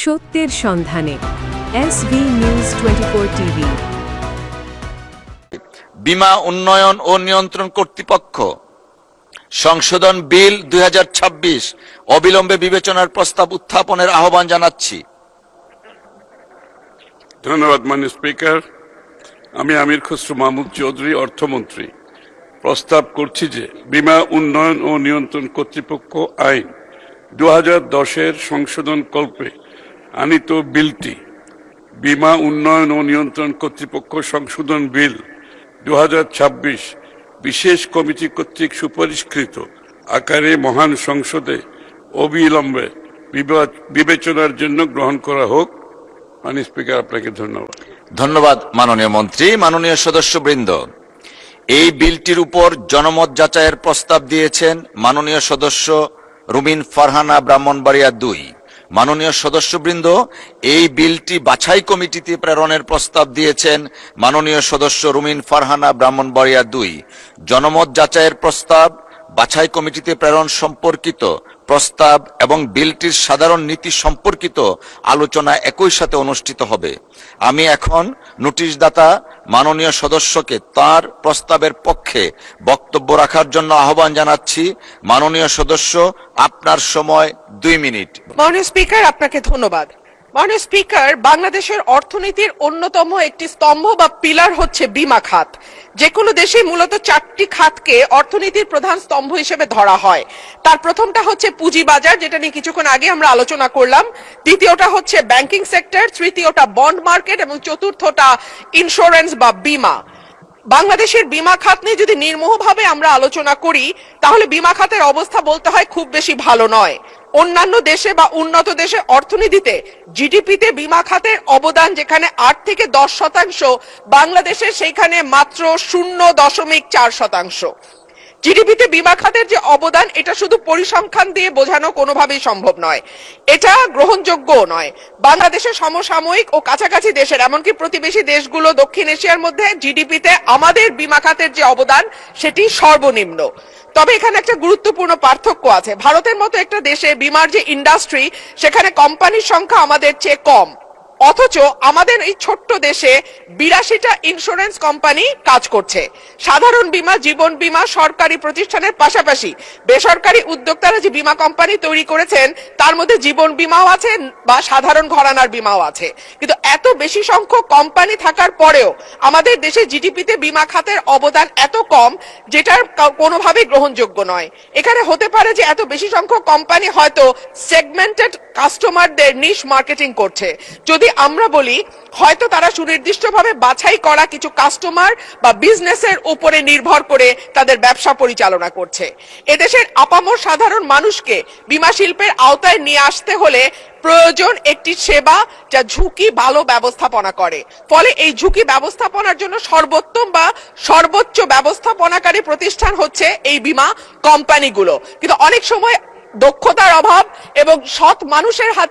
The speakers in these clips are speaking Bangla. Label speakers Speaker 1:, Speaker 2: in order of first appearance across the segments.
Speaker 1: সত্যের সন্ধানে এসভি নিউজ 24 টিভি।
Speaker 2: বীমা উন্নয়ন ও নিয়ন্ত্রণ কর্তৃপক্ষ সংশোধন বিল 2026 অবিলম্বে বিবেচনার প্রস্তাব উত্থাপনের আহ্বান জানাচ্ছি।
Speaker 3: ধন্যবাদ মাননীয় স্পিকার। আমি আমির খসরু মাহমুদ চৌধুরী, অর্থমন্ত্রী, প্রস্তাব করছি যে বীমা উন্নয়ন ও নিয়ন্ত্রণ কর্তৃপক্ষ আইন 2010-এর সংশোধন কল্পে আনিত বিলটি বীমা উন্নয়ন ও নিয়ন্ত্রণ কর্তৃপক্ষ সংশোধন বিল 2026 বিশেষ কমিটি কর্তৃক সুপারিশকৃত আকারে মহান সংসদে অবিলম্বে বিবেচনার জন্য গ্রহণ করা হোক। মাননীয় স্পিকার, আপনাকে ধন্যবাদ।
Speaker 2: ধন্যবাদ মাননীয় মন্ত্রী। মাননীয় সদস্যবৃন্দ, এই বিলটির উপর জনমত যাচাইয়ের প্রস্তাব দিয়েছেন মাননীয় সদস্য রুমিন ফারহানা, ব্রাহ্মণবাড়িয়া 2। মাননীয় সদস্যবৃন্দ, এই বিলটি বাছাই কমিটিতে প্রেরণের প্রস্তাব দিয়েছেন মাননীয় সদস্য রুমিন ফারহানা, ব্রাহ্মণবাড়িয়া 2। জনমত যাচাইয়ের প্রস্তাব, বাছাই কমিটিতে প্রেরণ সম্পর্কিত প্রস্তাব এবং বিলটির সাধারণ নীতি সম্পর্কিত আলোচনা একই সাথে অনুষ্ঠিত হবে। আমি এখন নোটিশদাতা মাননীয় সদস্যকে তার প্রস্তাবের পক্ষে বক্তব্য রাখার জন্য আহ্বান জানাচ্ছি। মাননীয় সদস্য, আপনার সময় 2 মিনিট।
Speaker 4: মাননীয় স্পিকার, আপনাকে ধন্যবাদ। মাননীয় স্পিকার, বাংলাদেশের অর্থনীতির অন্যতম একটি স্তম্ভ বা পিলার হচ্ছে বীমা খাত। যে কোনো দেশে মূলত 4টি খাতকে অর্থনীতির প্রধান স্তম্ভ হিসেবে ধরা হয়। তার প্রথমটা হচ্ছে পুঁজিবাজার, যেটা নিয়ে কিছুক্ষণ আগে আমরা আলোচনা করলাম। দ্বিতীয়টা হচ্ছে ব্যাংকিং সেক্টর, তৃতীয়টা বন্ড মার্কেট এবং চতুর্থটা ইন্স্যুরেন্স বা বীমা। বাংলাদেশের বীমা খাত নিয়ে যদি নির্মোহভাবে আমরা আলোচনা করি, তাহলে বীমা খাতের অবস্থা বলতে হয় খুব বেশি ভালো নয়। অন্যান্য দেশে বা উন্নত দেশে অর্থনীতিতে জিডিপিতে বীমা খাতের অবদান যেখানে 8 থেকে 10%, বাংলাদেশে সেইখানে মাত্র 0.4%। জিডিপিতে বীমা খাতের যে অবদান, এটা শুধু পরিসংখ্যান দিয়ে বোঝানো কোনোভাবেই সম্ভব নয়, এটা গ্রহণযোগ্যও নয়। বাংলাদেশের সমসাময়িক ও কাছাকাছি দেশের, এমনকি প্রতিবেশী দেশগুলো দক্ষিণ এশিয়ার মধ্যে জিডিপিতে আমাদের বীমা খাতের যে অবদান সেটি সর্বনিম্ন। তবে এখানে একটা গুরুত্বপূর্ণ পার্থক্য আছে। ভারতের মতো একটা দেশে বীমার যে ইন্ডাস্ট্রি, সেখানে কোম্পানির সংখ্যা আমাদের চেয়ে কম, অথচ আমাদের এই ছোট্ট দেশে 82টা ইন্স্যুরেন্স কোম্পানি কাজ করছে। সাধারণ বীমা, জীবন বীমা সরকারি প্রতিষ্ঠানের পাশাপাশি বেসরকারি উদ্যোক্তারা যে বীমা কোম্পানি তৈরি করেছেন, তার মধ্যে জীবন বীমাও আছে বা সাধারণ ঘরানার বীমাও আছে। কিন্তু এত বেশি সংখ্যক কোম্পানি থাকার পরেও আমাদের দেশে জিডিপিতে বীমা খাতের অবদান এত কম, যেটার কোনোভাবেই গ্রহণযোগ্য নয়। এখানে হতে পারে যে এত বেশি সংখ্যক কোম্পানি হয়তো সেগমেন্টেড কাস্টমারদের নিশ মার্কেটিং করছে। যদি আমরা বলি, হয়তো তারা সুনির্দিষ্টভাবে বাছাই করা কিছু কাস্টমার বা বিজনেসের উপরে নির্ভর করে তাদের ব্যবসা পরিচালনা করছে। এদেশের আপামর সাধারণ মানুষকে বীমা শিল্পের আওতায় নিয়ে আসতে হলে প্রয়োজন একটি সেবা যা ঝুঁকি ভালো ব্যবস্থাপনা করে। ফলে এই ঝুঁকি ব্যবস্থাপনার জন্য সর্বোত্তম বা সর্বোচ্চ ব্যবস্থাপনাকারী প্রতিষ্ঠান হচ্ছে এই বীমা কোম্পানিগুলো। কিন্তু অনেক সময় দক্ষতার অভাব এবং সৎ মানুষের হাত।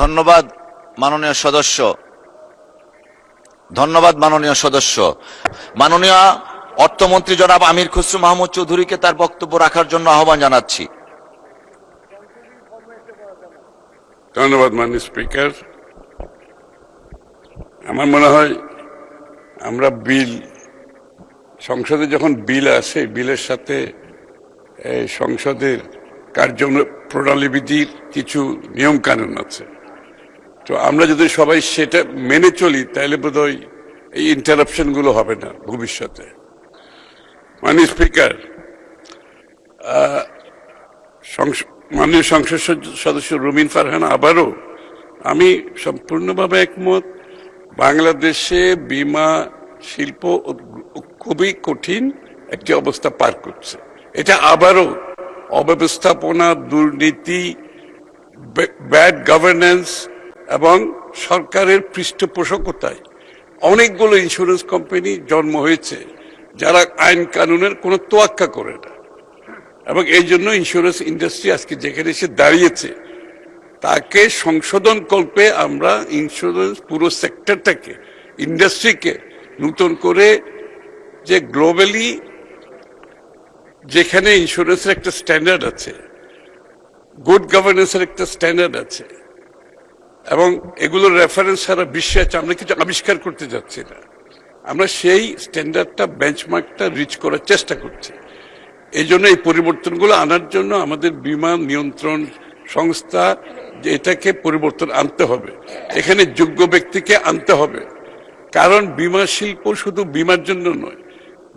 Speaker 2: ধন্যবাদ মাননীয় সদস্য। ধন্যবাদ মাননীয় সদস্য। মাননীয় অর্থমন্ত্রী জনাব আমির খসরু মাহমুদ চৌধুরীকে তার বক্তব্য রাখার জন্য আহ্বান জানাচ্ছি।
Speaker 3: ধন্যবাদ মাননীয় স্পিকার। আমার মনে হয় আমরা সংসদে যখন বিল আসে, বিলের সাথে সংসদের কার্যপ্রণালীবিধির কিছু নিয়ম কানুন আছে। তো আমরা যদি সবাই সেটা মেনে চলি, তাহলে বোধহয় এই ইন্টারাপশন গুলো হবে না ভবিষ্যতে। মাননীয় স্পিকার, মাননীয় সংসদ সদস্য রুমিন ফারহানা, আবারও আমি সম্পূর্ণভাবে একমত। বাংলাদেশে বীমা শিল্প খুবই কঠিন একটি অবস্থা পার করছে। এটা আবারও অব্যবস্থাপনা, দুর্নীতি, ব্যাড গভর্নেন্স এবং সরকারের পৃষ্ঠপোষকতায় অনেকগুলো ইন্স্যুরেন্স কোম্পানি জন্ম হয়েছে যারা আইন কানুনের কোনো তোয়াক্কা করে না, এবং এই জন্য ইন্স্যুরেন্স ইন্ডাস্ট্রি আজকে যেখানে এসে দাঁড়িয়েছে, তাকে সংশোধন কল্পে আমরা ইন্স্যুরেন্স পুরো সেক্টরটাকে, ইন্ডাস্ট্রিকে নতুন করে, যে গ্লোবালি যেখানে ইন্স্যুরেন্সের একটা স্ট্যান্ডার্ড আছে, গুড গভর্নেন্সের একটা স্ট্যান্ডার্ড আছে এবং এগুলোর রেফারেন্স সারা বিশ্বে আছে। আমরা কিছু আবিষ্কার করতে যাচ্ছি না, আমরা সেই স্ট্যান্ডার্ডটা বেঞ্চমার্কটা রিচ করার চেষ্টা করছি। এই জন্য এই পরিবর্তনগুলো আনার জন্য আমাদের বীমা নিয়ন্ত্রণ সংস্থা এটাকে পরিবর্তন আনতে হবে, এখানে যোগ্য ব্যক্তিকে আনতে হবে। কারণ বীমা শিল্প শুধু বীমার জন্য নয়,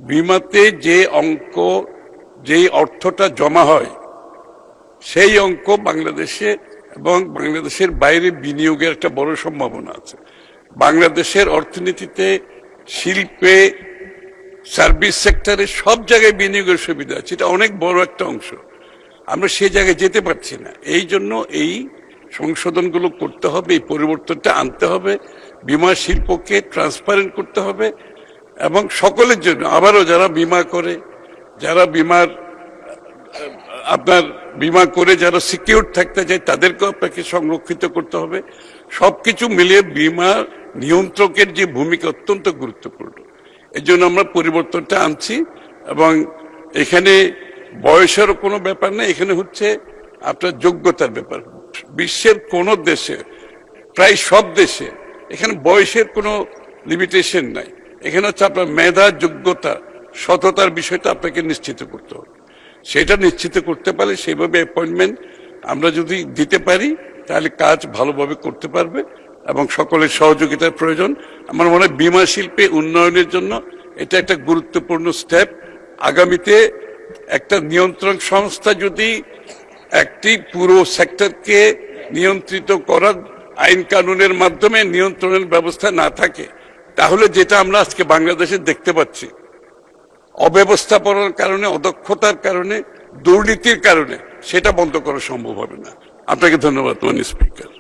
Speaker 3: বীমাতে যে অঙ্ক যেই অর্থটা জমা হয় সেই অঙ্ক বাংলাদেশে এবং বাংলাদেশের বাইরে বিনিয়োগের একটা বড় সম্ভাবনা আছে। বাংলাদেশের অর্থনীতিতে, শিল্পে, সার্ভিস সেক্টরে সব জায়গায় বিনিয়োগের সুবিধা আছে, এটা অনেক বড় একটা অংশ। আমরা সেই জায়গায় যেতে পারছি না, এই জন্য এই সংশোধনগুলো করতে হবে, এই পরিবর্তনটা আনতে হবে, বীমা শিল্পকে ট্রান্সপারেন্ট করতে হবে এবং সকলের জন্য, আবারও যারা বীমা করে, যারা বীমা করে যারা সিকিউর থাকতে চায় তাদেরকেও আপনাকে সংরক্ষিত করতে হবে। সবকিছু মিলিয়ে বীমা নিয়ন্ত্রকের যে ভূমিকা অত্যন্ত গুরুত্বপূর্ণ। এই জন্য আমরা পরিবর্তনটা আনছি এবং এখানে বয়সেরও কোনো ব্যাপার নেই, এখানে হচ্ছে আপনার যোগ্যতার ব্যাপার। বিশ্বের কোন দেশে, প্রায় সব দেশে এখানে বয়সের কোনো লিমিটেশন নাই, এখানে হচ্ছে আপনার মেধা, যোগ্যতা, সততার বিষয়টা আপনাকে নিশ্চিত করতে হবে। সেটা নিশ্চিত করতে পারলে সেইভাবে অ্যাপয়েন্টমেন্ট আমরা যদি দিতে পারি তাহলে কাজ ভালোভাবে করতে পারবে এবং সকলের সহযোগিতার প্রয়োজন। আমার মনে হয় বীমা শিল্পে উন্নয়নের জন্য এটা একটা গুরুত্বপূর্ণ স্টেপ। আগামীতে একটা নিয়ন্ত্রণ সংস্থা যদি একটি পুরো সেক্টরকে নিয়ন্ত্রিত করার আইন কানুনের মাধ্যমে নিয়ন্ত্রণের ব্যবস্থা না থাকে, তাহলে যেটা আমরা আজকে বাংলাদেশে দেখতে পাচ্ছি, অব্যবস্থাপনার কারণে, অদক্ষতার কারণে, দুর্নীতির কারণে, সেটা বন্ধ করা সম্ভব হবে না। আপনাকে ধন্যবাদ মাননীয় স্পিকার।